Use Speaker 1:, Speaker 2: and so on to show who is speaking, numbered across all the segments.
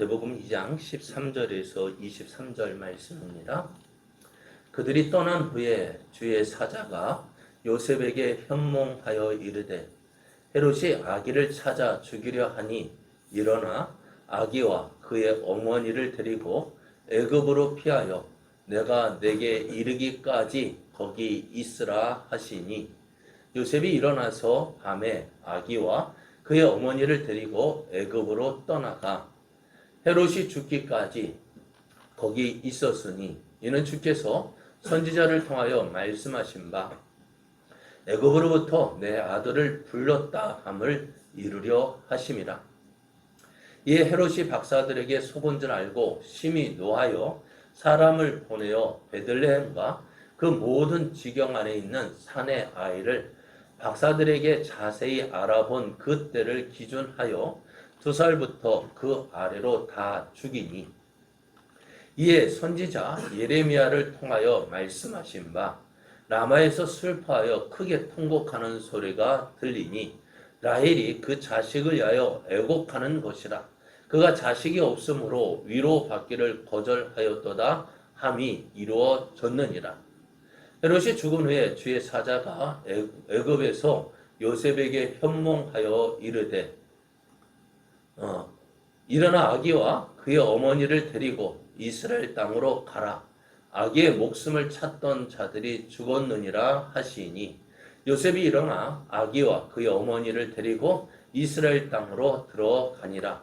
Speaker 1: 마태복음 2장 13절에서 23절 말씀입니다. 그들이 떠난 후에 주의 사자가 요셉에게 현몽하여 이르되 헤롯이 아기를 찾아 죽이려 하니 일어나 아기와 그의 어머니를 데리고 애굽으로 피하여 내가 내게 이르기까지 거기 있으라 하시니 요셉이 일어나서 밤에 아기와 그의 어머니를 데리고 애굽으로 떠나가 헤롯이 죽기까지 거기 있었으니 이는 주께서 선지자를 통하여 말씀하신 바 애굽으로부터 내 아들을 불렀다 함을 이루려 하심이라. 이에 헤롯이 박사들에게 속은 줄 알고 심히 노하여 사람을 보내어 베들레헴과 그 모든 지경 안에 있는 산의 아이를 박사들에게 자세히 알아본 그 때를 기준하여 2살부터 그 아래로 다 죽이니 이에 선지자 예레미야를 통하여 말씀하신 바 라마에서 슬퍼하여 크게 통곡하는 소리가 들리니 라헬이 그 자식을 위하여 애곡하는 것이라. 그가 자식이 없으므로 위로받기를 거절하였도다 함이 이루어졌느니라. 헤롯이 죽은 후에 주의 사자가 애굽에서 요셉에게 현몽하여 이르되 일어나 아기와 그의 어머니를 데리고 이스라엘 땅으로 가라. 아기의 목숨을 찾던 자들이 죽었느니라 하시니 요셉이 일어나 아기와 그의 어머니를 데리고 이스라엘 땅으로 들어가니라.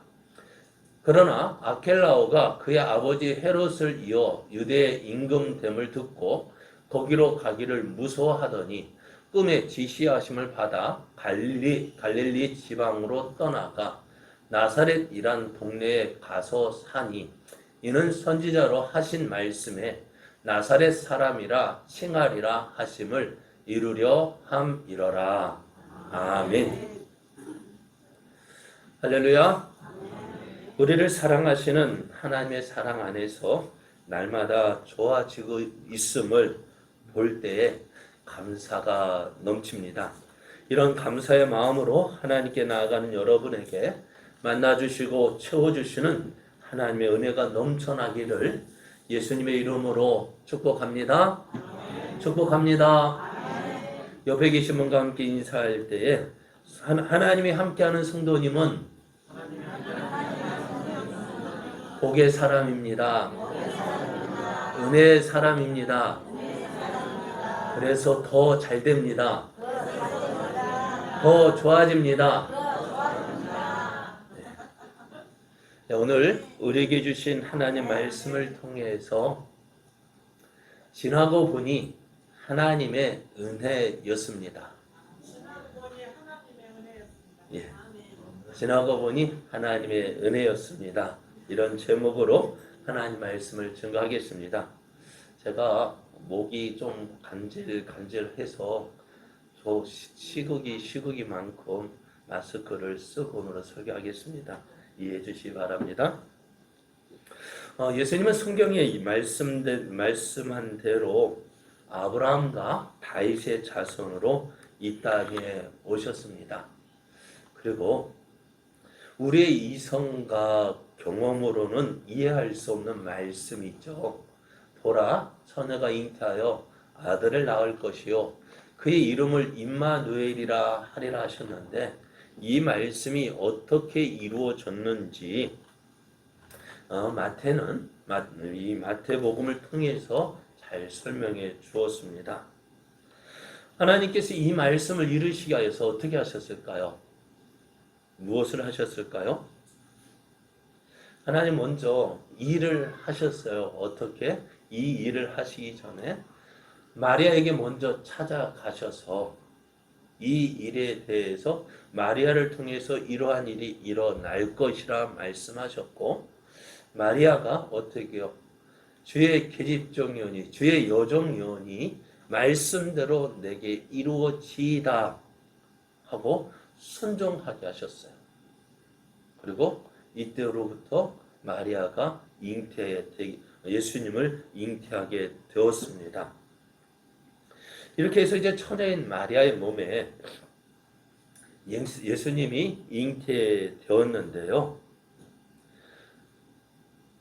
Speaker 1: 그러나 아켈라오가 그의 아버지 헤롯을 이어 유대에 임금됨을 듣고 거기로 가기를 무서워하더니 꿈에 지시하심을 받아 갈릴리 지방으로 떠나가 나사렛이란 동네에 가서 사니 이는 선지자로 하신 말씀에 나사렛 사람이라 칭하리라 하심을 이루려 함이러라. 아멘. 할렐루야. 우리를 사랑하시는 하나님의 사랑 안에서 날마다 좋아지고 있음을 볼 때에 감사가 넘칩니다. 이런 감사의 마음으로 하나님께 나아가는 여러분에게 만나주시고 채워주시는 하나님의 은혜가 넘쳐나기를 예수님의 이름으로 축복합니다. 축복합니다. 옆에 계신 분과 함께 인사할 때에 하나님이 함께하는 성도님은 복의 사람입니다. 은혜의 사람입니다. 그래서 더 잘 됩니다. 더 좋아집니다. 네, 오늘 우리에게 주신 하나님 말씀을 통해서 지나고 보니 하나님의 은혜였습니다. 예, 지나고 보니 하나님의 은혜였습니다. 이런 제목으로 하나님 말씀을 증거하겠습니다. 제가 목이 좀 간질간질해서 시국이 많고 마스크를 쓰고 오늘 설교하겠습니다. 이해해 주시기 바랍니다. 예수님은 성경에 말씀한 대로 아브라함과 다윗의 자손으로 이 땅에 오셨습니다. 그리고 우리의 이성과 경험으로는 이해할 수 없는 말씀이죠. 보라, 처녀가 잉태하여 아들을 낳을 것이요 그의 이름을 임마누엘이라 하리라 하셨는데 이 말씀이 어떻게 이루어졌는지 마태는 이 마태복음을 통해서 잘 설명해 주었습니다. 하나님께서 이 말씀을 이루시기 위해서 어떻게 하셨을까요? 무엇을 하셨을까요? 하나님 먼저 일을 하셨어요. 어떻게? 이 일을 하시기 전에 마리아에게 먼저 찾아가셔서 이 일에 대해서 마리아를 통해서 이러한 일이 일어날 것이라 말씀하셨고 마리아가 어떻게요? 주의 계집종이오니 주의 여종이오니 말씀대로 내게 이루어지이다 하고 순종하게 하셨어요. 그리고 이때로부터 마리아가 예수님을 잉태하게 되었습니다. 이렇게 해서 이제 처녀인 마리아의 몸에 예수님이 잉태되었는데요.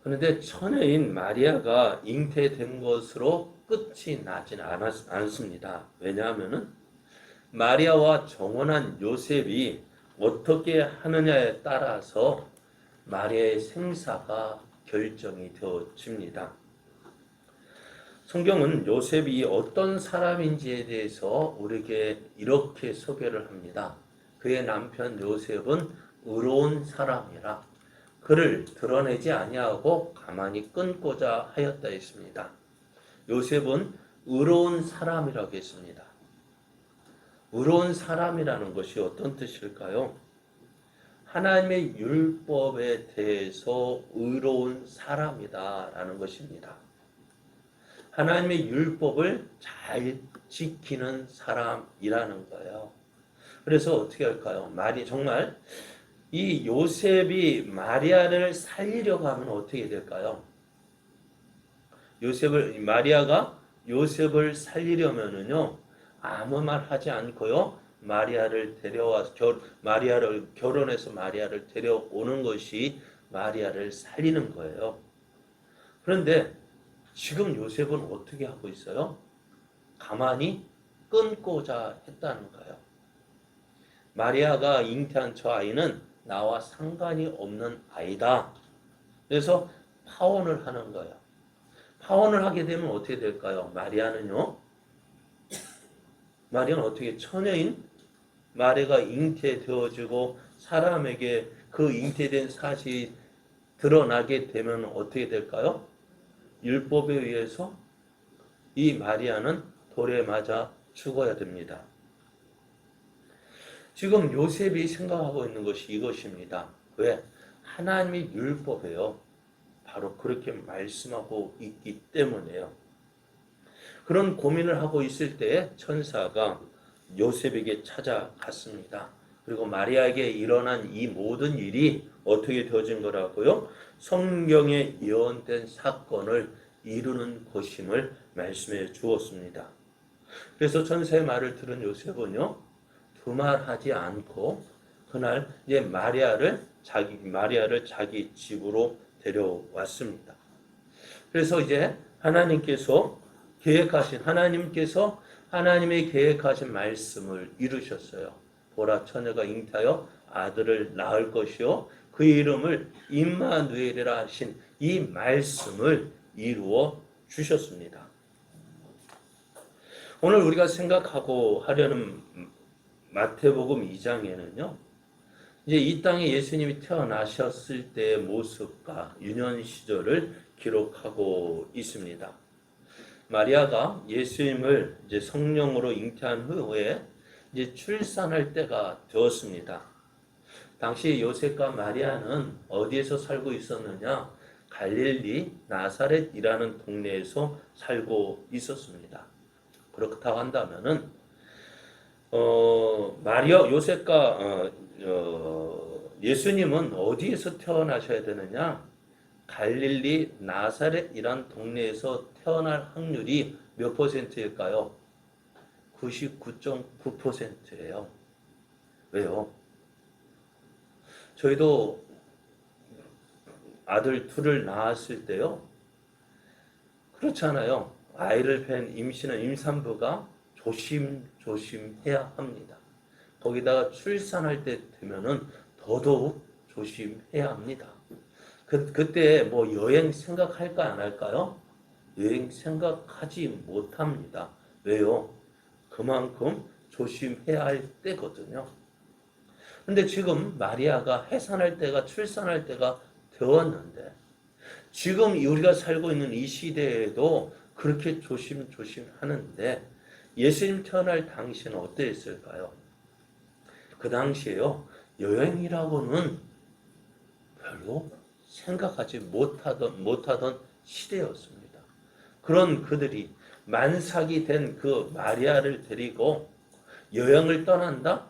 Speaker 1: 그런데 처녀인 마리아가 잉태된 것으로 끝이 나진 않습니다. 왜냐하면은 마리아와 정혼한 요셉이 어떻게 하느냐에 따라서 마리아의 생사가 결정이 되어집니다. 성경은 요셉이 어떤 사람인지에 대해서 우리에게 이렇게 소개를 합니다. 그의 남편 요셉은 의로운 사람이라 그를 드러내지 아니하고 가만히 끊고자 하였다 했습니다. 요셉은 의로운 사람이라고 했습니다. 의로운 사람이라는 것이 어떤 뜻일까요? 하나님의 율법에 대해서 의로운 사람이다라는 것입니다. 하나님의 율법을 잘 지키는 사람이라는 거예요. 그래서 어떻게 할까요? 정말 이 요셉이 마리아를 살리려고 하면 어떻게 될까요? 마리아가 요셉을 살리려면은요, 아무 말 하지 않고요, 마리아를 결혼해서 마리아를 데려오는 것이 마리아를 살리는 거예요. 그런데 지금 요셉은 어떻게 하고 있어요? 가만히 끊고자 했다는 거예요. 마리아가 잉태한 저 아이는 나와 상관이 없는 아이다. 그래서 파혼을 하는 거예요. 파혼을 하게 되면 어떻게 될까요? 마리아는 어떻게 처녀인 마리아가 잉태되어지고 사람에게 그 잉태된 사실이 드러나게 되면 어떻게 될까요? 율법에 의해서 이 마리아는 돌에 맞아 죽어야 됩니다. 지금 요셉이 생각하고 있는 것이 이것입니다. 왜? 하나님의 율법에요. 바로 그렇게 말씀하고 있기 때문에요. 그런 고민을 하고 있을 때 천사가 요셉에게 찾아갔습니다. 그리고 마리아에게 일어난 이 모든 일이 어떻게 되어진 거라고요? 성경에 예언된 사건을 이루는 것임을 말씀해 주었습니다. 그래서 천사의 말을 들은 요셉은요, 두말하지 않고 그날 이제 마리아를 자기 집으로 데려왔습니다. 그래서 이제 하나님께서 하나님의 계획하신 말씀을 이루셨어요. 보라, 처녀가 잉태하여 아들을 낳을 것이요 그 이름을 임마누엘이라 하신 이 말씀을 이루어 주셨습니다. 오늘 우리가 생각하고 하려는 마태복음 2장에는요. 이제 이 땅에 예수님이 태어나셨을 때의 모습과 유년 시절을 기록하고 있습니다. 마리아가 예수님을 이제 성령으로 잉태한 후에 이제 출산할 때가 되었습니다. 당시 요셉과 마리아는 어디에서 살고 있었느냐? 갈릴리 나사렛이라는 동네에서 살고 있었습니다. 그렇다고 한다면은 요셉과 예수님은 어디에서 태어나셔야 되느냐? 갈릴리 나사렛이란 동네에서 태어날 확률이 몇 퍼센트일까요? 99.9%예요. 왜요? 저희도 아들 둘을 낳았을 때요. 그렇잖아요. 아이를 뵌 임산부가 조심해야 합니다. 거기다가 출산할 때 되면은 더더욱 조심해야 합니다. 그때 뭐 여행 생각할까 안 할까요? 여행 생각하지 못합니다. 왜요? 그만큼 조심해야 할 때거든요. 근데 지금 마리아가 출산할 때가 되었는데 지금 우리가 살고 있는 이 시대에도 그렇게 조심하는데 예수님 태어날 당시는 어땠을까요? 그 당시에요. 여행이라고는 별로 생각하지 못하던 시대였습니다. 그런 그들이 만삭이 된 그 마리아를 데리고 여행을 떠난다?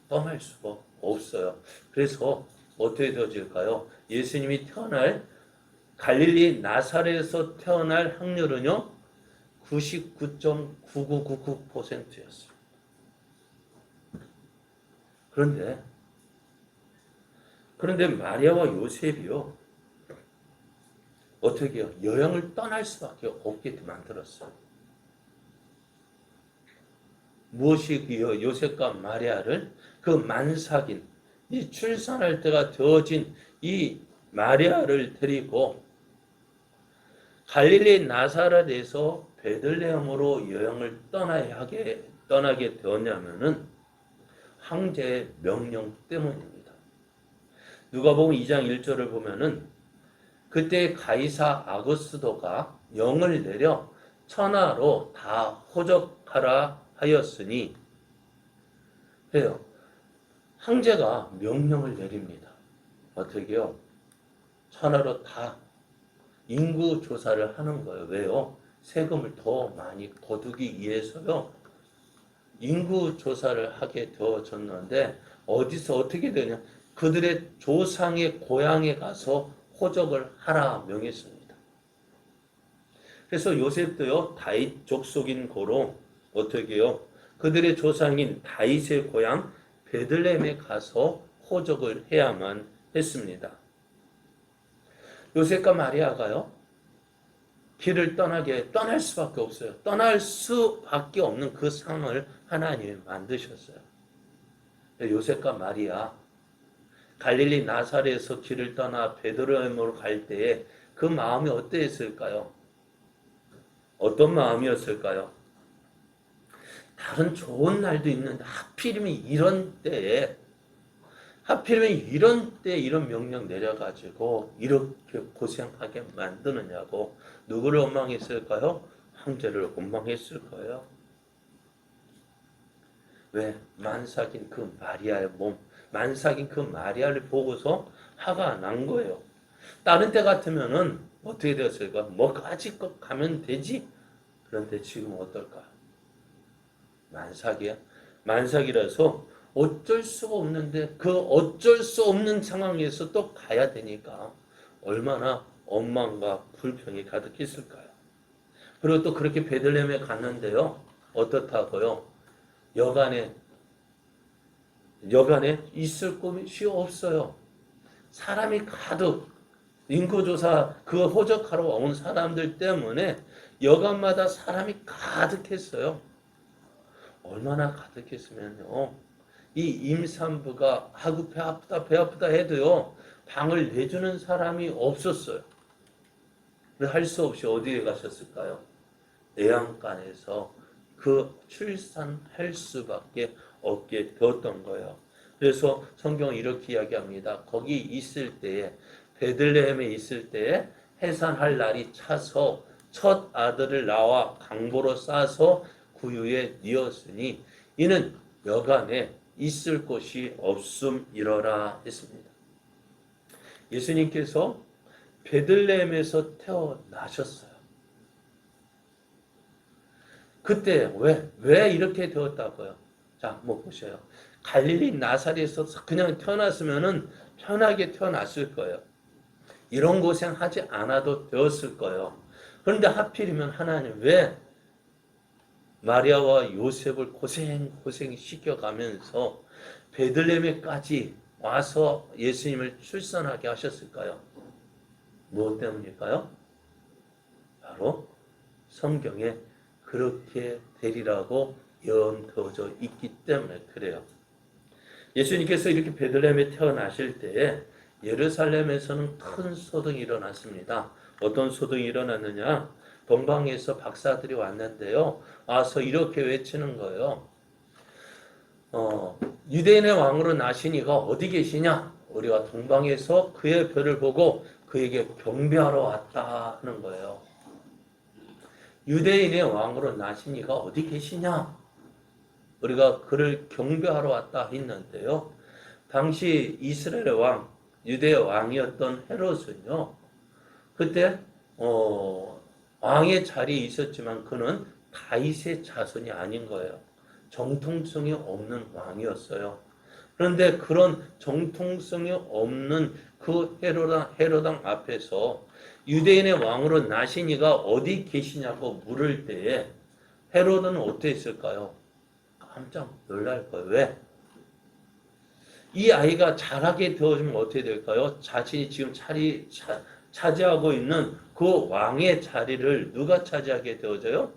Speaker 1: 떠날 수가 없어요. 그래서 어떻게 되어질까요? 예수님이 갈릴리 나사렛에서 태어날 확률은요, 99.9999%였어요. 그런데 마리아와 요셉이요, 어떻게 해요? 여행을 떠날 수밖에 없게 만들었어요. 무엇이 그 요셉과 마리아를 그 만삭인 이 출산할 때가 되어진 이 마리아를 데리고 갈릴리 나사렛에서 베들레헴으로 여행을 떠나게 되었냐면은 황제의 명령 때문입니다. 누가복음 2장 1절을 보면은 그때 가이사 아구스도가 영을 내려 천하로 다 호적하라 하였으니 그래요. 황제가 명령을 내립니다. 어떻게요? 천하로 다 인구 조사를 하는 거예요. 왜요? 세금을 더 많이 거두기 위해서요. 인구 조사를 하게 되어졌는데 어디서 어떻게 되냐? 그들의 조상의 고향에 가서 호적을 하라 명했습니다. 그래서 요셉도요. 다윗 족속인 고로 어떻게 해요? 그들의 조상인 다윗의 고향 베들레헴에 가서 호적을 해야만 했습니다. 요셉과 마리아가요. 길을 떠날 수밖에 없어요. 떠날 수밖에 없는 그 상황을 하나님이 만드셨어요. 요셉과 마리아 갈릴리 나사렛에서 길을 떠나 베들레헴으로 갈 때에 그 마음이 어땠을까요? 어떤 마음이었을까요? 다른 좋은 날도 있는데 하필이면 이런 때에 이런 명령 내려가지고 이렇게 고생하게 만드느냐고 누구를 원망했을까요? 황제를 원망했을 거예요. 왜? 만삭인 그 마리아를 보고서 화가 난 거예요. 다른 때 같으면은 어떻게 되었을까? 뭐 까짓 가면 되지? 그런데 지금 어떨까? 만삭이라서 어쩔 수가 없는데 그 어쩔 수 없는 상황에서 또 가야 되니까 얼마나 원망과 불평이 가득했을까요? 그리고 또 그렇게 베들레헴에 갔는데요. 어떻다고요? 여간에 있을 곳이 없어요. 사람이 가득 인구조사 그 호적하러 온 사람들 때문에 여간마다 사람이 가득했어요. 얼마나 가득했으면요. 이 임산부가 배 아프다 해도요. 방을 내주는 사람이 없었어요. 할 수 없이 어디에 가셨을까요? 애양간에서 그 출산할 수밖에 없게 되었던 거예요. 그래서 성경은 이렇게 이야기합니다. 거기 있을 때에 베들레헴에 있을 때에 해산할 날이 차서 첫 아들을 낳아 강보로 싸서 구유에 뉘었으니 이는 여간에 있을 곳이 없음이러라 했습니다. 예수님께서 베들레헴에서 태어나셨어요. 그때 왜 이렇게 되었다고요? 자, 한번 보셔요. 갈릴리 나사렛에서 그냥 태어났으면은 편하게 태어났을 거예요. 이런 고생하지 않아도 되었을 거예요. 그런데 하필이면 하나님 왜 마리아와 요셉을 고생 시켜가면서 베들레헴에까지 와서 예수님을 출산하게 하셨을까요? 무엇 때문일까요? 바로 성경에 그렇게 되리라고 예언되어져 있기 때문에 그래요. 예수님께서 이렇게 베들레헴에 태어나실 때에 예루살렘에서는 큰 소동이 일어났습니다. 어떤 소동이 일어났느냐? 동방에서 박사들이 왔는데요. 와서 이렇게 외치는 거예요. 유대인의 왕으로 나신 이가 어디 계시냐? 우리가 동방에서 그의 별을 보고 그에게 경배하러 왔다 하는 거예요. 유대인의 왕으로 나신 이가 어디 계시냐? 우리가 그를 경배하러 왔다 했는데요. 당시 이스라엘 왕, 유대 왕이었던 헤롯은요. 그때 왕의 자리에 있었지만 그는 다윗의 자손이 아닌 거예요. 정통성이 없는 왕이었어요. 그런데 그런 정통성이 없는 그 헤로당 앞에서 유대인의 왕으로 나신 이가 어디 계시냐고 물을 때에 헤롯은 어땠을까요? 깜짝 놀랄 거예요. 왜? 이 아이가 자라게 되어지면 어떻게 될까요? 자신이 지금 차지하고 있는 그 왕의 자리를 누가 차지하게 되어져요?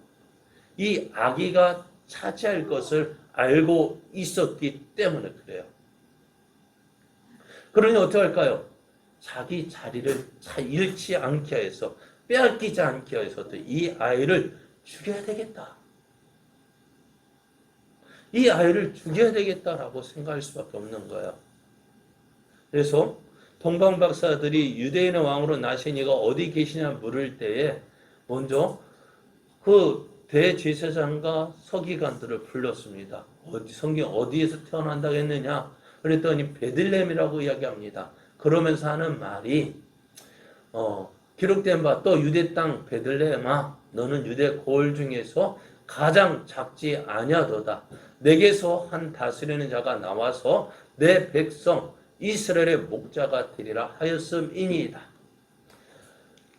Speaker 1: 이 아기가 차지할 것을 알고 있었기 때문에 그래요. 그러니 어떻게 할까요? 자기 자리를 잃지 않게 해서 빼앗기지 않게 해서 이 아이를 죽여야 되겠다. 이 아이를 죽여야 되겠다라고 생각할 수밖에 없는 거예요. 그래서 동방 박사들이 유대인의 왕으로 나시니가 어디 계시냐 물을 때에 먼저 그 대제사장과 서기관들을 불렀습니다. 성경 어디에서 태어난다고 했느냐? 그랬더니 베들레헴이라고 이야기합니다. 그러면서 하는 말이 기록된 바 또 유대 땅 베들레헴아 너는 유대 고을 중에서 가장 작지 아니하도다. 내게서 한 다스리는 자가 나와서 내 백성 이스라엘의 목자가 되리라 하였음이니이다.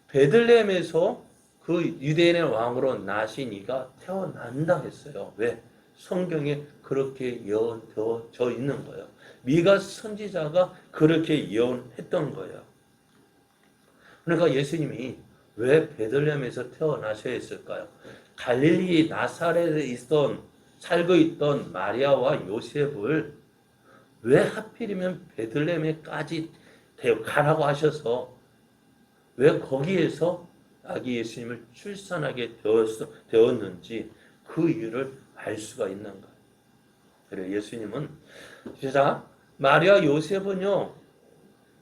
Speaker 1: 베들레헴에서 그 유대인의 왕으로 나시니가 태어난다 했어요. 왜? 성경에 그렇게 예언되어져 있는 거예요. 미가 선지자가 그렇게 예언했던 거예요. 그러니까 예수님이 왜 베들레헴에서 태어나셔야 했을까요? 갈릴리 나사렛에 살고 있던 마리아와 요셉을 왜 하필이면 베들레헴에까지 가라고 하셔서 왜 거기에서 아기 예수님을 출산하게 되었는지 그 이유를 알 수가 있는 거예요. 그래서 예수님은 자 마리아 요셉은요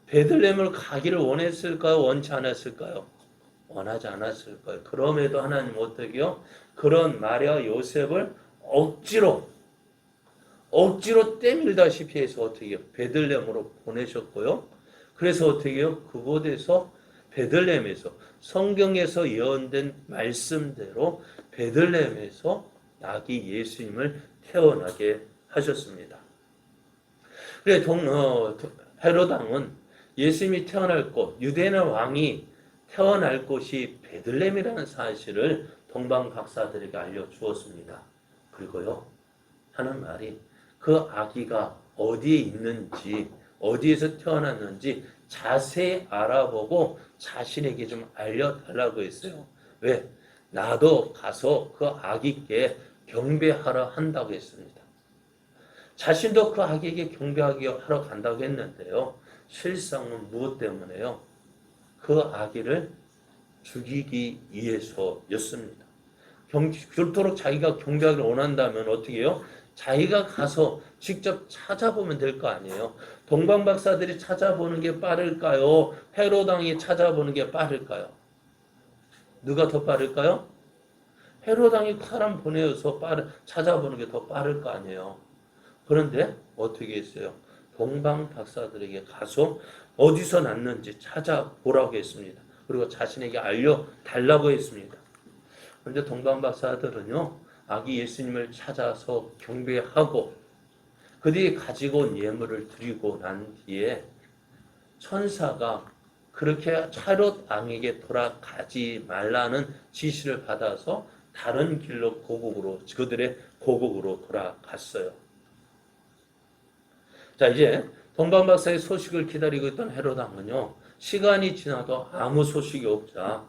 Speaker 1: 베들레헴을 가기를 원했을까요? 원치 않았을까요? 원하지 않았을까요? 그럼에도 하나님 어떻게요? 그런 마리아 요셉을 억지로 떼밀다시피 해서 어떻게 해요? 베들레헴으로 보내셨고요. 그래서 어떻게 해요? 그곳에서 베들레헴에서 성경에서 예언된 말씀대로 베들레헴에서 아기 예수님을 태어나게 하셨습니다. 그래 헤롯 왕은 예수님이 태어날 곳, 유대인의 왕이 태어날 곳이 베들레헴이라는 사실을 동방 박사들에게 알려주었습니다. 그리고요 하는 말이 그 아기가 어디에 있는지 어디에서 태어났는지 자세히 알아보고 자신에게 좀 알려달라고 했어요. 왜? 나도 가서 그 아기께 경배하러 한다고 했습니다. 자신도 그 아기에게 경배하러 간다고 했는데요. 실상은 무엇 때문에요? 그 아기를 죽이기 위해서였습니다. 그토록 자기가 경배하기를 원한다면 어떻게 해요? 자기가 가서 직접 찾아보면 될 거 아니에요. 동방 박사들이 찾아보는 게 빠를까요? 헤롯 왕이 찾아보는 게 빠를까요? 누가 더 빠를까요? 헤롯 왕이 사람 보내서 찾아보는 게 더 빠를 거 아니에요. 그런데 어떻게 했어요? 동방 박사들에게 가서 어디서 났는지 찾아보라고 했습니다. 그리고 자신에게 알려달라고 했습니다. 그런데 동방 박사들은요, 아기 예수님을 찾아서 경배하고 그들이 가지고 온 예물을 드리고 난 뒤에 천사가 그렇게 헤롯 왕에게 돌아가지 말라는 지시를 받아서 다른 길로 그들의 고국으로 돌아갔어요. 자, 이제 동방 박사의 소식을 기다리고 있던 헤롯 왕은요, 시간이 지나도 아무 소식이 없자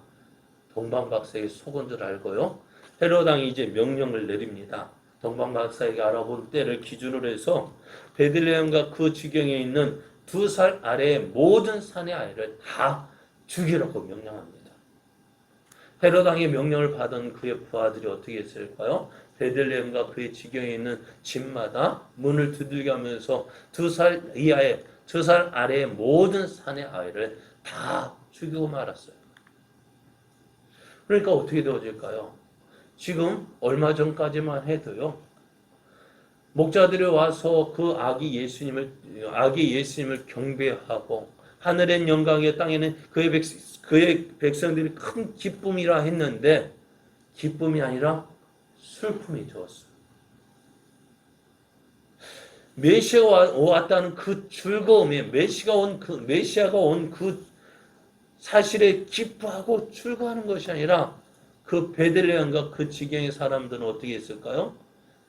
Speaker 1: 동방 박사에게 속은 줄 알고요, 헤롯 왕이 이제 명령을 내립니다. 동방 박사에게 알아본 때를 기준으로 해서 베들레헴과 그 지경에 있는 2살 아래의 모든 산의 아이를 다 죽이라고 명령합니다. 헤롯 왕의 명령을 받은 그의 부하들이 어떻게 했을까요? 베들레헴과 그의 지경에 있는 집마다 문을 두들겨면서 2살 이하의 2살 아래의 모든 산의 아이를 다 죽이고 말았어요. 그러니까 어떻게 되어질까요? 지금 얼마 전까지만 해도요, 목자들이 와서 그 아기 예수님을 경배하고 하늘엔 영광이요 땅에는 그의 백성들이 큰 기쁨이라 했는데 기쁨이 아니라 슬픔이 되었어요. 메시아가 왔다는 그 즐거움에 메시아가 온 그 사실에 기뻐하고 즐거워하는 것이 아니라 그 베들레헴과 그 지경의 사람들은 어떻게 했을까요?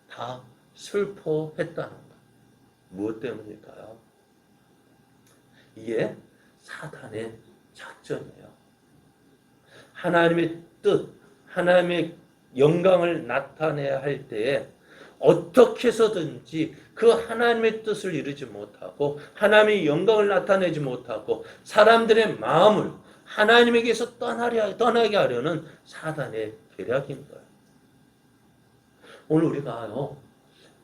Speaker 1: 다 슬퍼했다는 것. 무엇 때문일까요? 이게 사탄의 작전이에요. 하나님의 뜻, 하나님의 영광을 나타내야 할 때에 어떻게 해서든지 그 하나님의 뜻을 이루지 못하고 하나님의 영광을 나타내지 못하고 사람들의 마음을 하나님에게서 떠나게 하려는 사단의 계략인 거예요. 오늘 우리가요,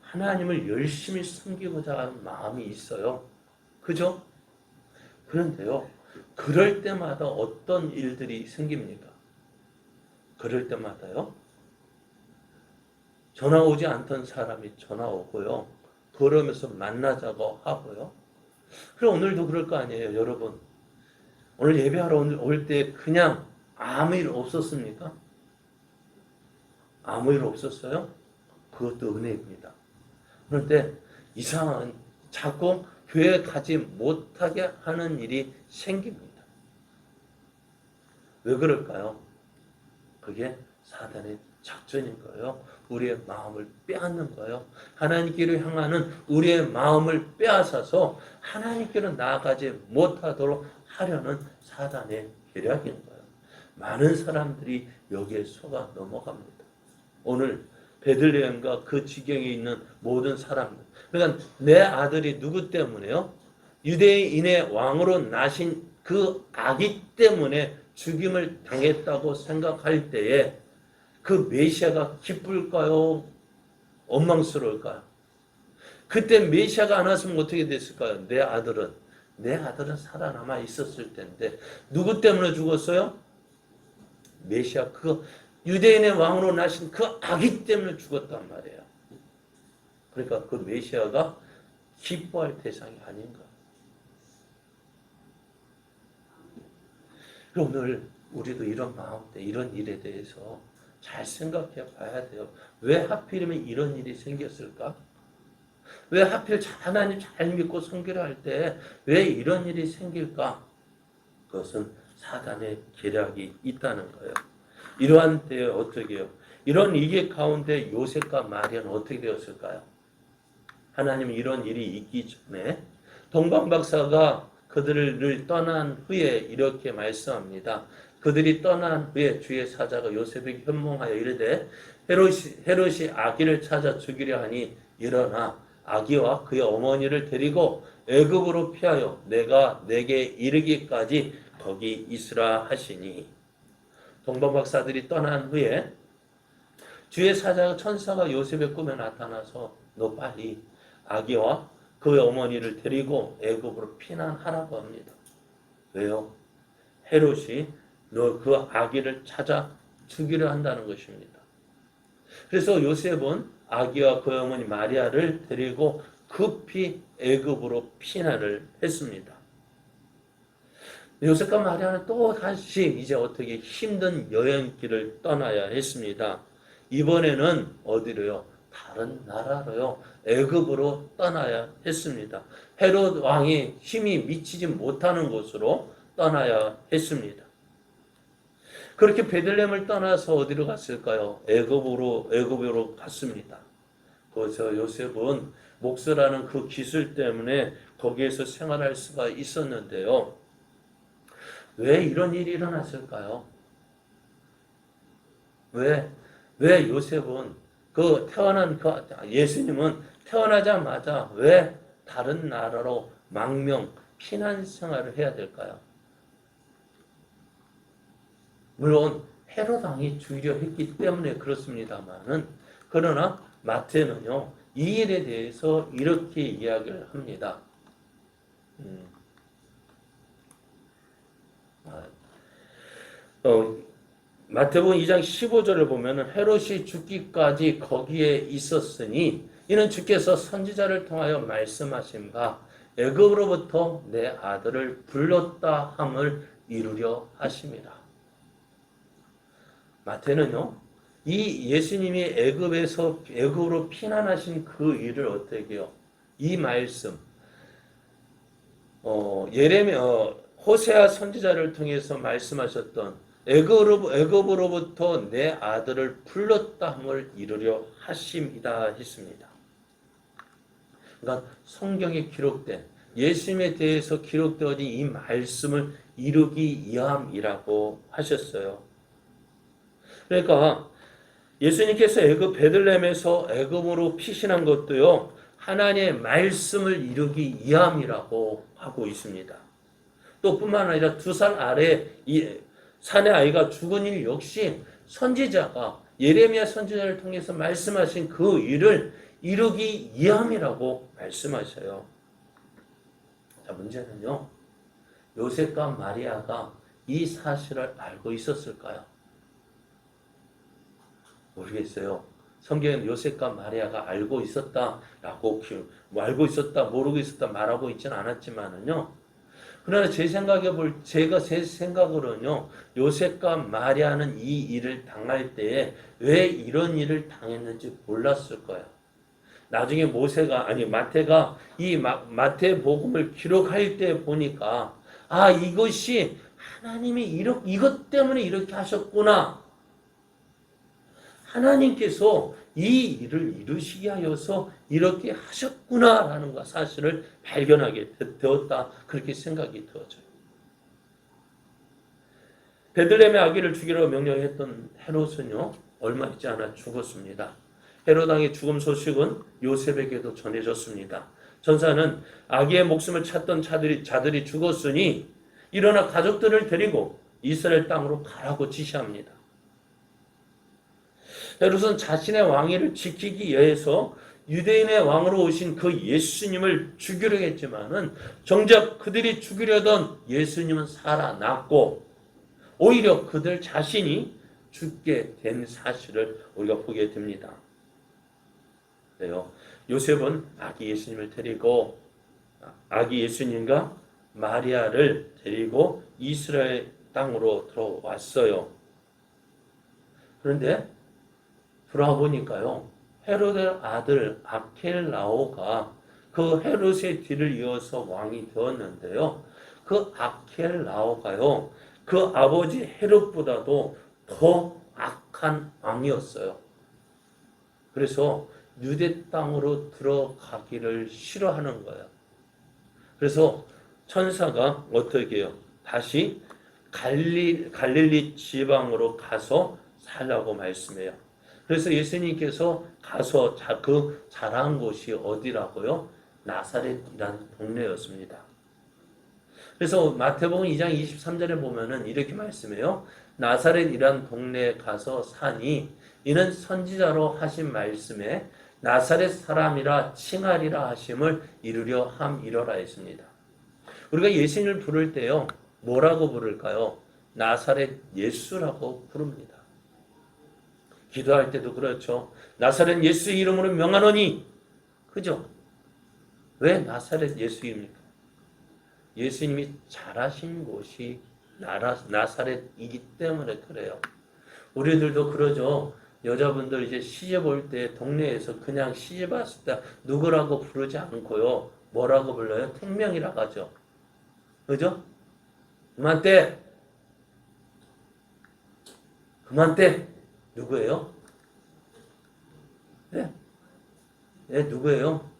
Speaker 1: 하나님을 열심히 섬기고자 하는 마음이 있어요. 그죠? 그런데요, 그럴 때마다 어떤 일들이 생깁니까? 그럴 때마다요, 전화 오지 않던 사람이 전화 오고요, 그러면서 만나자고 하고요. 그럼 오늘도 그럴 거 아니에요, 여러분. 오늘 예배하러 올 때 그냥 아무 일 없었습니까? 아무 일 없었어요? 그것도 은혜입니다. 그런데 이상한 자꾸 교회 가지 못하게 하는 일이 생깁니다. 왜 그럴까요? 그게 사단의 작전인 거예요. 우리의 마음을 빼앗는 거예요. 하나님께로 향하는 우리의 마음을 빼앗아서 하나님께로 나아가지 못하도록 하려는 사단의 계략인 거예요. 많은 사람들이 여기에 속아 넘어갑니다. 오늘 베들레헴과 그 지경에 있는 모든 사람들. 그러니까 내 아들이 누구 때문에요? 유대인의 왕으로 나신 그 아기 때문에 죽임을 당했다고 생각할 때에 그 메시아가 기쁠까요? 원망스러울까요? 그때 메시아가 안 왔으면 어떻게 됐을까요? 내 아들은 살아남아 있었을 텐데 누구 때문에 죽었어요? 메시아, 그 유대인의 왕으로 나신 그 아기 때문에 죽었단 말이에요. 그러니까 그 메시아가 기뻐할 대상이 아닌가. 오늘 우리도 이런 마음때 이런 일에 대해서 잘 생각해 봐야 돼요. 왜 하필이면 이런 일이 생겼을까? 왜 하필 하나님 잘 믿고 섬기려 할 때 왜 이런 일이 생길까? 그것은 사단의 계략이 있다는 거예요. 이러한 때에 어떻게 해요? 이런 위기 가운데 요셉과 마리아는 어떻게 되었을까요? 하나님은 이런 일이 있기 전에 동방박사가 그들을 떠난 후에 이렇게 말씀합니다. 그들이 떠난 후에 주의 사자가 요셉에게 현몽하여 이르되 헤롯이 아기를 찾아 죽이려 하니 일어나 아기와 그의 어머니를 데리고 애굽으로 피하여 내가 내게 이르기까지 거기 있으라 하시니. 동방박사들이 떠난 후에 주의 천사가 요셉의 꿈에 나타나서 너 빨리 아기와 그의 어머니를 데리고 애굽으로 피난하라고 합니다. 왜요? 헤롯이 너 그 아기를 찾아 죽이려 한다는 것입니다. 그래서 요셉은 아기와 그의 어머니 마리아를 데리고 급히 애굽으로 피난을 했습니다. 요셉과 마리아는 또 다시 이제 어떻게 힘든 여행길을 떠나야 했습니다. 이번에는 어디로요? 다른 나라로요. 애굽으로 떠나야 했습니다. 헤롯 왕이 힘이 미치지 못하는 곳으로 떠나야 했습니다. 그렇게 베들레헴을 떠나서 어디로 갔을까요? 애굽으로 갔습니다. 거기서 요셉은 목수라는 그 기술 때문에 거기에서 생활할 수가 있었는데요. 왜 이런 일이 일어났을까요? 왜 요셉은 예수님은 태어나자마자 왜 다른 나라로 망명, 피난 생활을 해야 될까요? 물론 헤롯 왕이 죽이려 했기 때문에 그렇습니다만은, 그러나 마태는요 이 일에 대해서 이렇게 이야기를 합니다. 마태복음 2장 15절을 보면은 헤롯이 죽기까지 거기에 있었으니 이는 주께서 선지자를 통하여 말씀하신 바 애굽으로부터 내 아들을 불렀다 함을 이루려 하심이라. 마태는요 이 예수님이 애굽으로 피난하신 그 일을 어떻게 해요? 이 말씀 호세아 선지자를 통해서 말씀하셨던 애굽으로부터 내 아들을 불렀다 함을 이루려 하심이다 했습니다. 그러니까 성경에 기록된 예수님에 대해서 기록되어진 이 말씀을 이루기 위함이라고 하셨어요. 그러니까 예수님께서 애굽 베들레헴에서 애굽으로 피신한 것도요, 하나님의 말씀을 이루기 위함이라고 하고 있습니다. 또 뿐만 아니라 2살 아래 이 산의 아이가 죽은 일 역시 선지자가 예레미야 선지자를 통해서 말씀하신 그 일을 이루기 위함이라고 말씀하셔요. 자, 문제는요, 요셉과 마리아가 이 사실을 알고 있었을까요? 모르겠어요. 성경에는 요셉과 마리아가 알고 있었다라고 알고 있었다, 모르고 있었다 말하고 있지는 않았지만은요. 그러나 제 생각으로는요, 요셉과 마리아는 이 일을 당할 때에 왜 이런 일을 당했는지 몰랐을 거예요. 나중에 마태가 이 마태복음을 기록할 때 보니까, 아, 이것이 하나님이 이것 때문에 이렇게 하셨구나. 하나님께서 이 일을 이루시게 하여서 이렇게 하셨구나라는 사실을 발견하게 되었다. 그렇게 생각이 되어져요. 베들레헴의 아기를 죽이라고 명령했던 헤롯은요, 얼마 있지 않아 죽었습니다. 헤롯 왕의 죽음 소식은 요셉에게도 전해졌습니다. 전사는 아기의 목숨을 찾던 자들이 죽었으니 일어나 가족들을 데리고 이스라엘 땅으로 가라고 지시합니다. 헤롯은 자신의 왕위를 지키기 위해서 유대인의 왕으로 오신 그 예수님을 죽이려 했지만은 정작 그들이 죽이려던 예수님은 살아났고 오히려 그들 자신이 죽게 된 사실을 우리가 보게 됩니다. 그래요. 요셉은 아기 예수님과 마리아를 데리고 이스라엘 땅으로 들어왔어요. 그런데 들어와 보니까요, 헤롯의 아들 아켈라오가 그 헤롯의 뒤를 이어서 왕이 되었는데요. 그 아켈라오가요, 그 아버지 헤롯보다도 더 악한 왕이었어요. 그래서 유대 땅으로 들어가기를 싫어하는 거예요. 그래서 천사가 어떻게 해요? 다시 갈릴리 지방으로 가서 살라고 말씀해요. 그래서 예수님께서 가서 그 자란 곳이 어디라고요? 나사렛이라는 동네였습니다. 그래서 마태복음 2장 23절에 보면은 이렇게 말씀해요. 나사렛이라는 동네에 가서 사니 이는 선지자로 하신 말씀에 나사렛 사람이라 칭하리라 하심을 이루려 함이러라 했습니다. 우리가 예수님을 부를 때요, 뭐라고 부를까요? 나사렛 예수라고 부릅니다. 기도할 때도 그렇죠. 나사렛 예수 이름으로 명하노니, 그죠? 왜 나사렛 예수입니까? 예수님이 자라신 곳이 나사렛이기 때문에 그래요. 우리들도 그러죠. 여자분들 이제 시집 올 때 동네에서 그냥 시집 왔을 때 누구라고 부르지 않고요. 뭐라고 불러요? 택명이라고 하죠. 그죠? 그만때 누구예요? 네? 네, 누구예요?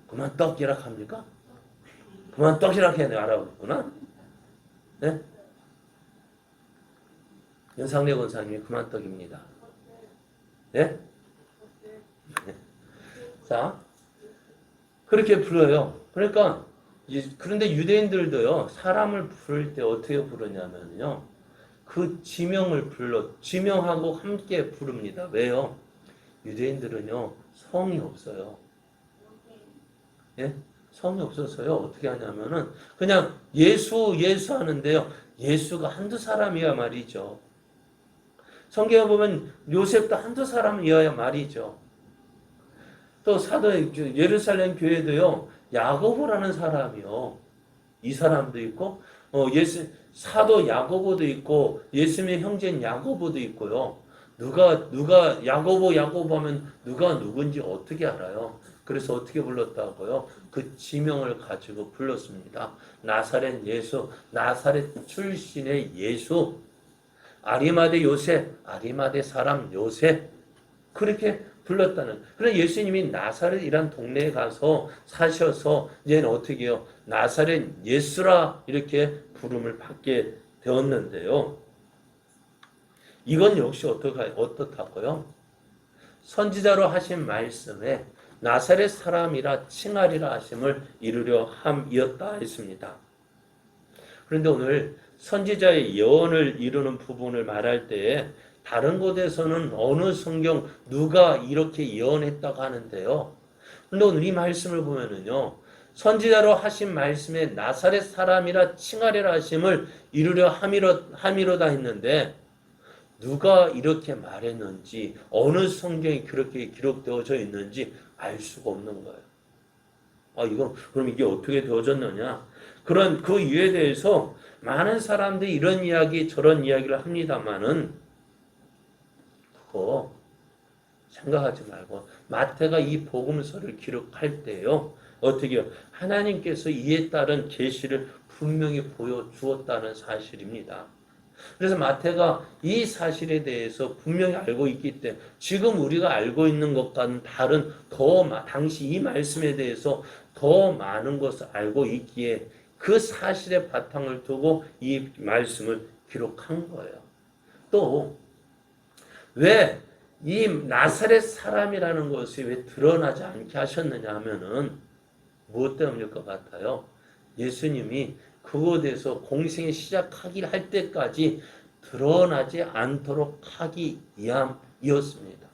Speaker 1: 그만 떡이라 합니까? 그만 떡이라 해야 알아보구나. 네? 연상래 권사님이 그만 떡입니다. 네? 네? 자, 그렇게 불러요. 그러니까 그런데 유대인들도요, 사람을 부를 때 어떻게 부르냐면요, 그 지명하고 함께 부릅니다. 왜요? 유대인들은요, 성이 없어요. 예? 성이 없어서요, 어떻게 하냐면은, 그냥 예수 하는데요, 예수가 한두 사람이야 말이죠. 성경에 보면 요셉도 한두 사람이어야 말이죠. 또 예루살렘 교회도요, 야고보라는 사람이요. 이 사람도 있고, 사도 야고보도 있고, 예수님의 형제인 야고보도 있고요. 누가 야고보 하면 누가 누군지 어떻게 알아요? 그래서 어떻게 불렀다고요? 그 지명을 가지고 불렀습니다. 나사렛 예수, 나사렛 출신의 예수, 아리마대 요셉, 아리마대 사람 요셉, 그렇게 불렀다는. 그런 예수님이 나사렛이란 동네에 가서 사셔서 이제는 어떻게 해요? 나사렛 예수라 이렇게 부름을 받게 되었는데요. 이건 역시 어떻다고요? 선지자로 하신 말씀에 나사렛 사람이라 칭하리라 하심을 이루려 함이었다 했습니다. 그런데 오늘 선지자의 예언을 이루는 부분을 말할 때에 다른 곳에서는 어느 성경 누가 이렇게 예언했다고 하는데요. 그런데 오늘 이 말씀을 보면은요. 선지자로 하신 말씀에 나사렛 사람이라 칭하리라 하심을 이루려 함이로다 했는데 누가 이렇게 말했는지 어느 성경이 그렇게 기록되어져 있는지 알 수가 없는 거예요. 그럼 이게 어떻게 되어졌느냐? 그런 그 이유에 대해서 많은 사람들이 이런 이야기 저런 이야기를 합니다만은 그거 생각하지 말고 마태가 이 복음서를 기록할 때요. 어떻게 해요? 하나님께서 이에 따른 계시를 분명히 보여주었다는 사실입니다. 그래서 마태가 이 사실에 대해서 분명히 알고 있기 때문에 지금 우리가 알고 있는 것과는 다른 당시 이 말씀에 대해서 더 많은 것을 알고 있기에 그 사실의 바탕을 두고 이 말씀을 기록한 거예요. 또 왜 이 나사렛 사람이라는 것이 왜 드러나지 않게 하셨느냐 하면은 무엇 때문일 것 같아요? 예수님이 그곳에서 공생이 시작하기 할 때까지 드러나지 않도록 하기 위함이었습니다.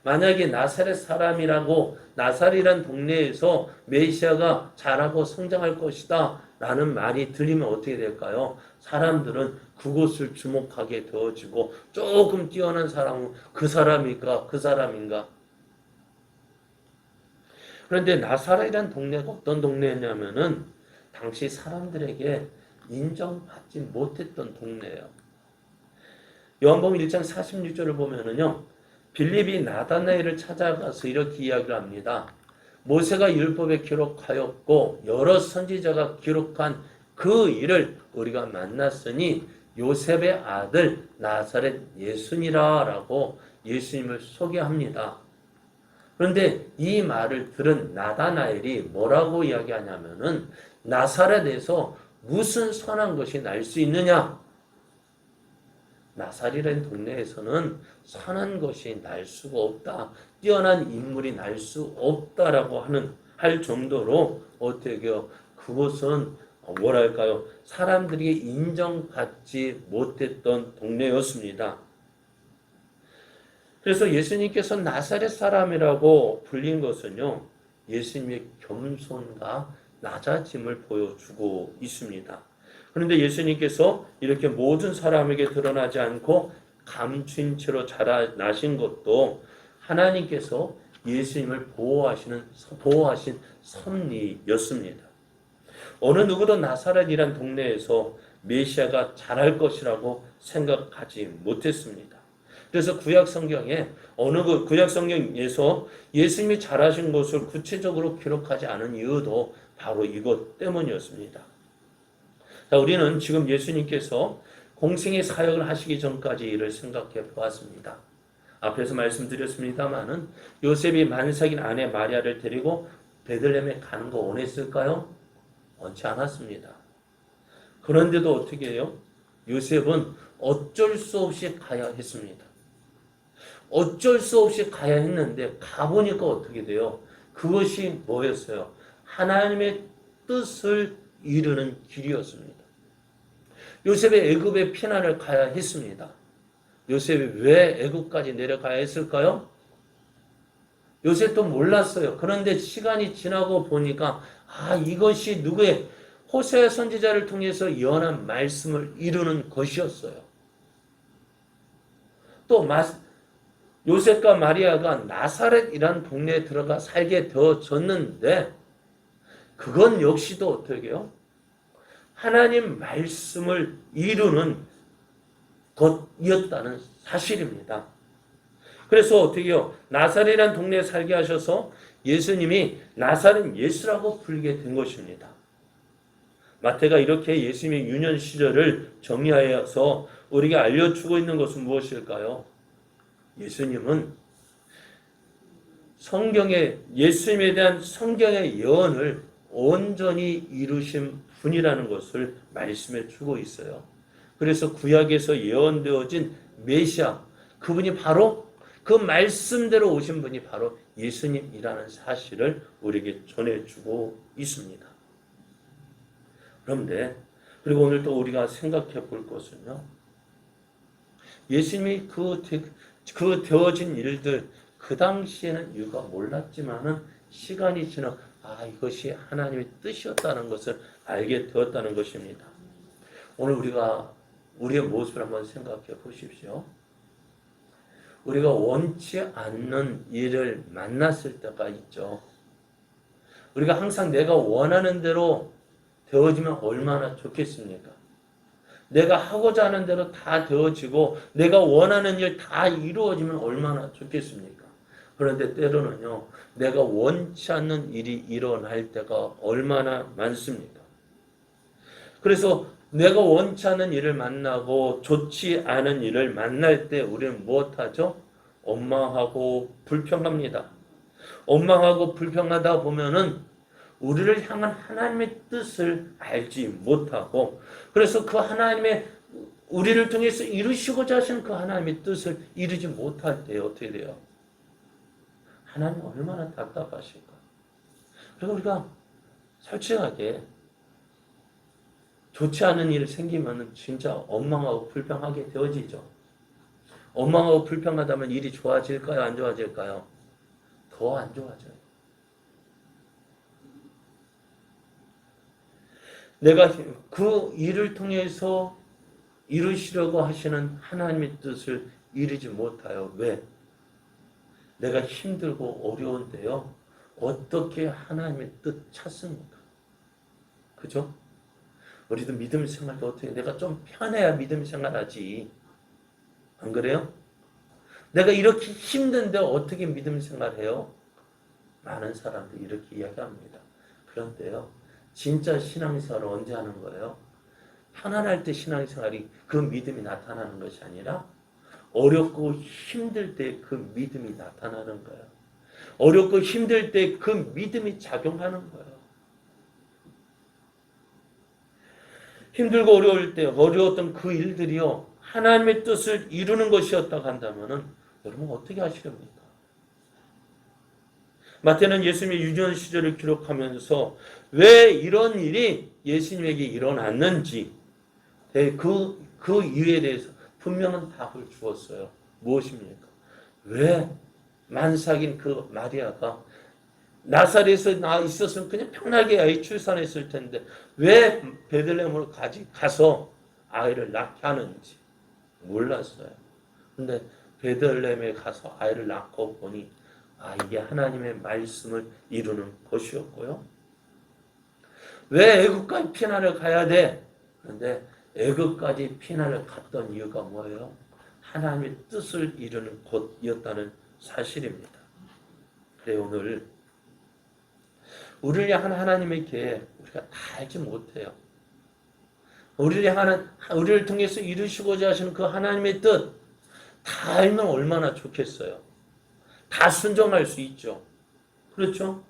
Speaker 1: 만약에 나사렛 사람이라고 나사렛이란 동네에서 메시아가 자라고 성장할 것이다 라는 말이 들리면 어떻게 될까요? 사람들은 그곳을 주목하게 되어지고 조금 뛰어난 사람은 그 사람인가 그 사람인가. 그런데 나사렛이란 동네가 어떤 동네였냐면은 당시 사람들에게 인정받지 못했던 동네예요. 요한복음 1장 46절을 보면은요. 빌립이 나다나엘을 찾아가서 이렇게 이야기를 합니다. 모세가 율법에 기록하였고 여러 선지자가 기록한 그 일을 우리가 만났으니 요셉의 아들 나사렛 예수니라 라고 예수님을 소개합니다. 그런데 이 말을 들은 나다나엘이 뭐라고 이야기하냐면은 나사렛에서 무슨 선한 것이 날 수 있느냐? 나사렛이라는 동네에서는 선한 것이 날 수가 없다. 뛰어난 인물이 날 수 없다라고 할 정도로 어떻게 해요? 그곳은 뭐랄까요? 사람들이 인정받지 못했던 동네였습니다. 그래서 예수님께서 나사렛 사람이라고 불린 것은요. 예수님의 겸손과 낮아짐을 보여주고 있습니다. 그런데 예수님께서 이렇게 모든 사람에게 드러나지 않고 감춘 채로 자라나신 것도 하나님께서 예수님을 보호하신 섭리였습니다. 어느 누구도 나사렛이란 동네에서 메시아가 자랄 것이라고 생각하지 못했습니다. 그래서 구약 성경에서 예수님이 자라신 곳을 구체적으로 기록하지 않은 이유도 바로 이것 때문이었습니다. 자, 우리는 지금 예수님께서 공생의 사역을 하시기 전까지 일을 생각해 보았습니다. 앞에서 말씀드렸습니다마는 요셉이 만삭인 아내 마리아를 데리고 베들레헴에 가는 거 원했을까요? 원치 않았습니다. 그런데도 어떻게 해요? 요셉은 어쩔 수 없이 가야 했습니다. 어쩔 수 없이 가야 했는데 가보니까 어떻게 돼요? 그것이 뭐였어요? 하나님의 뜻을 이루는 길이었습니다. 요셉이 애굽에 피난을 가야 했습니다. 요셉이 왜 애굽까지 내려가야 했을까요? 요셉도 몰랐어요. 그런데 시간이 지나고 보니까 이것이 누구의 호세아 선지자를 통해서 예언한 말씀을 이루는 것이었어요. 또 요셉과 마리아가 나사렛이라는 동네에 들어가 살게 되어졌는데 그건 역시도 어떻게 해요? 하나님 말씀을 이루는 것이었다는 사실입니다. 그래서 어떻게 해요? 나사렛이라는 동네에 살게 하셔서 예수님이 나사렛 예수라고 불리게 된 것입니다. 마태가 이렇게 예수님의 유년 시절을 정리하여서 우리에게 알려주고 있는 것은 무엇일까요? 예수님은 예수님에 대한 성경의 예언을 온전히 이루신 분이라는 것을 말씀해 주고 있어요. 그래서 구약에서 예언되어진 메시아, 그분이 바로 그 말씀대로 오신 분이 바로 예수님이라는 사실을 우리에게 전해주고 있습니다. 그런데 그리고 오늘 또 우리가 생각해 볼 것은요, 예수님이 그 되어진 일들, 그 당시에는 우리가 몰랐지만은 시간이 지나 이것이 하나님의 뜻이었다는 것을 알게 되었다는 것입니다. 오늘 우리가 우리의 모습을 한번 생각해 보십시오. 우리가 원치 않는 일을 만났을 때가 있죠. 우리가 항상 내가 원하는 대로 되어지면 얼마나 좋겠습니까? 내가 하고자 하는 대로 다 되어지고 내가 원하는 일 다 이루어지면 얼마나 좋겠습니까? 그런데 때로는요, 내가 원치 않는 일이 일어날 때가 얼마나 많습니까? 그래서 내가 원치 않은 일을 만나고 좋지 않은 일을 만날 때 우리는 무엇하죠? 원망하고 불평합니다. 원망하고 불평하다 보면은 우리를 향한 하나님의 뜻을 알지 못하고, 그래서 그 하나님의 우리를 통해서 이루시고자 하시는 그 하나님의 뜻을 이루지 못할 때 어떻게 돼요? 하나님 얼마나 답답하실까? 그리고 우리가 솔직하게 좋지 않은 일이 생기면 진짜 원망하고 불평하게 되어지죠. 원망하고 불평하다면 일이 좋아질까요? 안 좋아질까요? 더 안 좋아져요. 내가 그 일을 통해서 이루시려고 하시는 하나님의 뜻을 이루지 못하여. 왜? 내가 힘들고 어려운데요, 어떻게 하나님의 뜻 찾습니까? 그죠? 우리도 믿음 생활도 어떻게, 내가 좀 편해야 믿음 생활하지. 안 그래요? 내가 이렇게 힘든데 어떻게 믿음 생활해요? 많은 사람들이 이렇게 이야기합니다. 그런데요, 진짜 신앙생활은 언제 하는 거예요? 편안할 때 신앙생활이 그 믿음이 나타나는 것이 아니라 어렵고 힘들 때 그 믿음이 나타나는 거예요. 어렵고 힘들 때 그 믿음이 작용하는 거예요. 힘들고 어려울 때 어려웠던 그 일들이요, 하나님의 뜻을 이루는 것이었다고 한다면은 여러분 어떻게 하시렵니까? 마태는 예수님의 유년 시절을 기록하면서 왜 이런 일이 예수님에게 일어났는지 그 이유에 대해서 분명한 답을 주었어요. 무엇입니까? 왜 만삭인 그 마리아가 나사렛에 있었으면 그냥 편하게 아이 출산했을 텐데 왜 베들레헴으로 가서 아이를 낳게 하는지 몰랐어요. 근데 베들레헴에 가서 아이를 낳고 보니 이게 하나님의 말씀을 이루는 것이었고요. 왜 애굽까지 피난을 가야 돼? 그런데 애굽까지 피난을 갔던 이유가 뭐예요? 하나님의 뜻을 이루는 곳이었다는 사실입니다. 그래, 오늘 우리를 향한 하나님의 계획 우리가 다 알지 못해요. 우리를 통해서 이루시고자 하시는 그 하나님의 뜻 다 알면 얼마나 좋겠어요. 다 순종할 수 있죠. 그렇죠?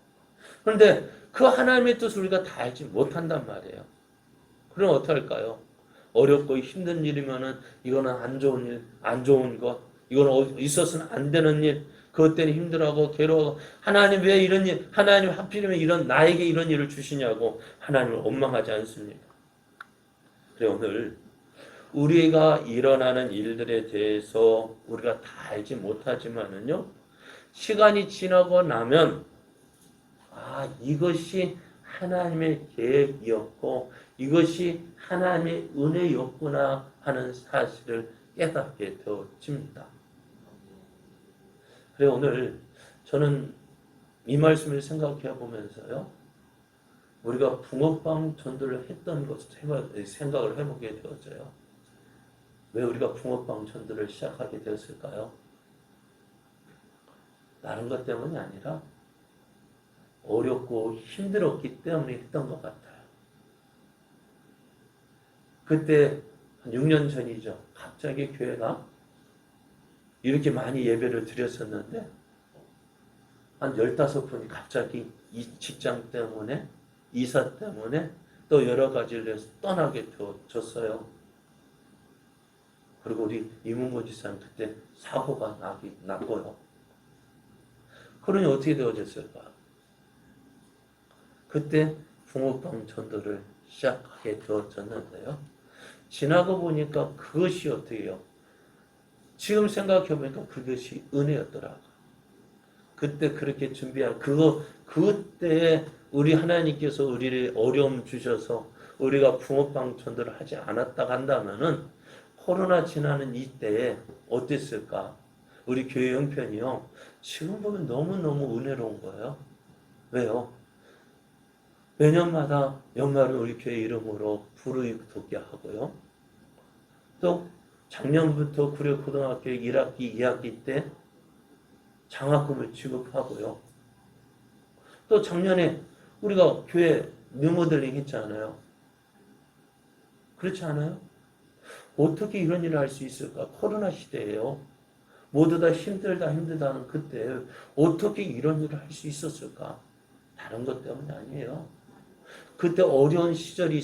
Speaker 1: 그런데 그 하나님의 뜻을 우리가 다 알지 못한단 말이에요. 그럼 어떡할까요? 어렵고 힘든 일이면은 이거는 안 좋은 일, 안 좋은 것, 이거는 있어서는 안 되는 일, 그것 때문에 힘들어하고 괴로워하고 하나님 왜 이런 일, 하나님 하필이면 나에게 이런 일을 주시냐고 하나님을 원망하지 않습니까? 그래, 오늘 우리가 일어나는 일들에 대해서 우리가 다 알지 못하지만은요, 시간이 지나고 나면 이것이 하나님의 계획이었고 이것이 하나님의 은혜였구나 하는 사실을 깨닫게 되어집니다. 그래, 오늘 저는 이 말씀을 생각해 보면서요, 우리가 붕어빵 전도를 했던 것을 생각을 해보게 되었어요. 왜 우리가 붕어빵 전도를 시작하게 되었을까요? 다른 것 때문이 아니라 어렵고 힘들었기 때문에 했던 것 같아요. 그때 한 6년 전이죠. 갑자기 교회가 이렇게 많이 예배를 드렸었는데 한 15분이 갑자기 이 직장 때문에, 이사 때문에 또 여러 가지를 해서 떠나게 되었어요. 그리고 우리 이문보 지사는 그때 사고가 났고요. 그러니 어떻게 되어졌을까? 그때 붕어빵 전도를 시작하게 되어졌는데요. 지나고 보니까 그것이 어떻게 해요? 지금 생각해 보니까 그것이 은혜였더라고. 그때 그렇게 준비한 그때 우리 하나님께서 우리를 어려움 주셔서 우리가 붕어빵 전도를 하지 않았다 한다면은 코로나 지나는 이때에 어땠을까? 우리 교회 형편이요. 지금 보면 너무너무 은혜로운 거예요. 왜요? 매년마다 연말은 우리 교회 이름으로 부르짖게 하고요. 또 작년부터 구례고등학교 1학기, 2학기 때 장학금을 지급하고요. 또 작년에 우리가 교회 리모델링 했잖아요. 그렇지 않아요? 어떻게 이런 일을 할 수 있을까? 코로나 시대예요. 모두 다 힘들다는 그때 어떻게 이런 일을 할 수 있었을까? 다른 것 때문이 아니에요. 그때 어려운 시절이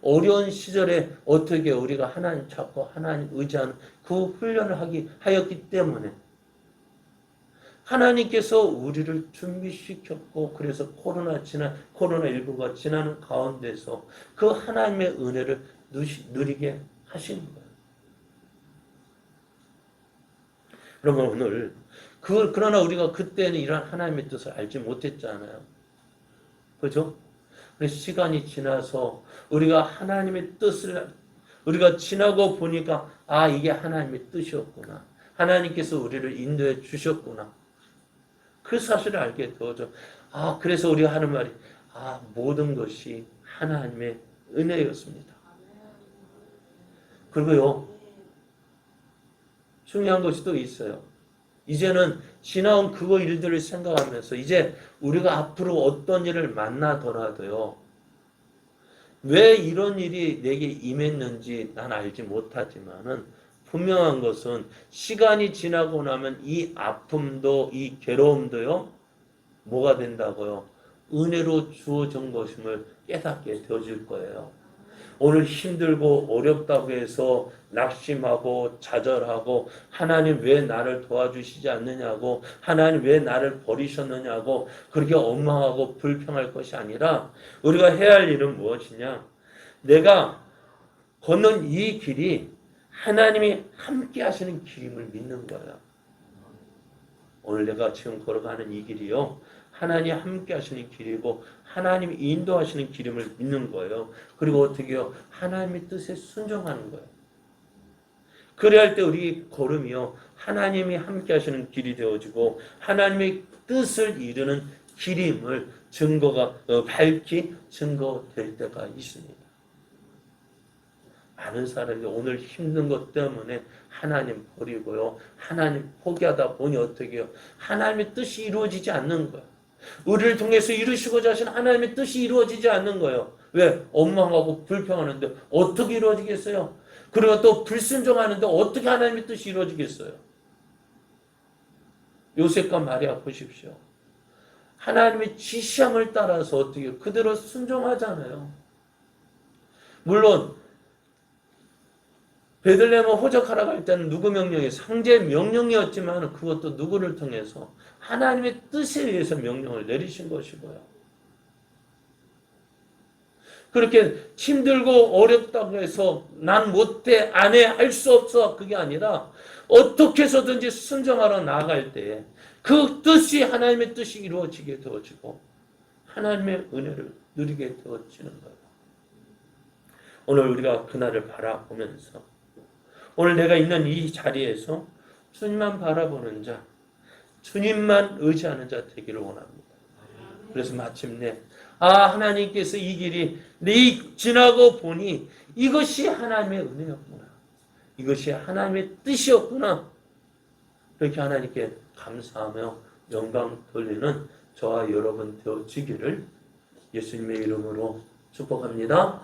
Speaker 1: 어려운 시절에 어떻게 우리가 하나님 찾고 하나님 의지하는 그 훈련을 하였기 때문에 하나님께서 우리를 준비시켰고, 그래서 코로나19가 지나는 가운데서 그 하나님의 은혜를 누리게 하시는 거예요. 그러면 오늘, 그러나 우리가 그때는 이런 하나님의 뜻을 알지 못했잖아요. 그죠? 그래서 시간이 지나서 우리가 하나님의 뜻을, 우리가 지나고 보니까, 아, 이게 하나님의 뜻이었구나. 하나님께서 우리를 인도해 주셨구나. 그 사실을 알게 되어져. 아, 그래서 우리가 하는 말이, 아, 모든 것이 하나님의 은혜였습니다. 그리고요, 중요한 것이 또 있어요. 이제는 지나온 그거 일들을 생각하면서 이제 우리가 앞으로 어떤 일을 만나더라도요, 왜 이런 일이 내게 임했는지 난 알지 못하지만은 분명한 것은 시간이 지나고 나면 이 아픔도 이 괴로움도요, 뭐가 된다고요? 은혜로 주어진 것임을 깨닫게 되어질 거예요. 오늘 힘들고 어렵다고 해서 낙심하고 좌절하고 하나님 왜 나를 도와주시지 않느냐고, 하나님 왜 나를 버리셨느냐고 그렇게 원망하고 불평할 것이 아니라 우리가 해야 할 일은 무엇이냐? 내가 걷는 이 길이 하나님이 함께 하시는 길임을 믿는 거예요. 오늘 내가 지금 걸어가는 이 길이요, 하나님이 함께 하시는 길이고 하나님이 인도하시는 길임을 믿는 거예요. 그리고 어떻게 해요? 하나님의 뜻에 순종하는 거예요. 그래야 할 때 우리 걸음이요, 하나님이 함께 하시는 길이 되어지고 하나님의 뜻을 이루는 길임을 밝히 증거될 때가 있습니다. 많은 사람이 오늘 힘든 것 때문에 하나님 버리고요, 하나님 포기하다 보니 어떻게 해요? 하나님의 뜻이 이루어지지 않는 거예요. 우리를 통해서 이루시고자 하신 하나님의 뜻이 이루어지지 않는 거예요. 왜? 원망하고 불평하는데 어떻게 이루어지겠어요? 그리고 또 불순종하는데 어떻게 하나님의 뜻이 이루어지겠어요? 요셉과 마리아 보십시오. 하나님의 지시함을 따라서 어떻게 그대로 순종하잖아요. 물론 베들레헴을 호적하러 갈 때는 누구 명령이? 상제의 명령이었지만 그것도 누구를 통해서? 하나님의 뜻에 의해서 명령을 내리신 것이고요. 그렇게 힘들고 어렵다고 해서 난 못해, 안 해, 할 수 없어, 그게 아니라 어떻게 해서든지 순종하러 나아갈 때 그 뜻이, 하나님의 뜻이 이루어지게 되어지고 하나님의 은혜를 누리게 되어지는 거예요. 오늘 우리가 그날을 바라보면서 오늘 내가 있는 이 자리에서 주님만 바라보는 자, 주님만 의지하는 자 되기를 원합니다. 그래서 마침내 하나님께서 이 길이 지나고 보니 이것이 하나님의 은혜였구나, 이것이 하나님의 뜻이었구나, 그렇게 하나님께 감사하며 영광 돌리는 저와 여러분 되어지기를 예수님의 이름으로 축복합니다.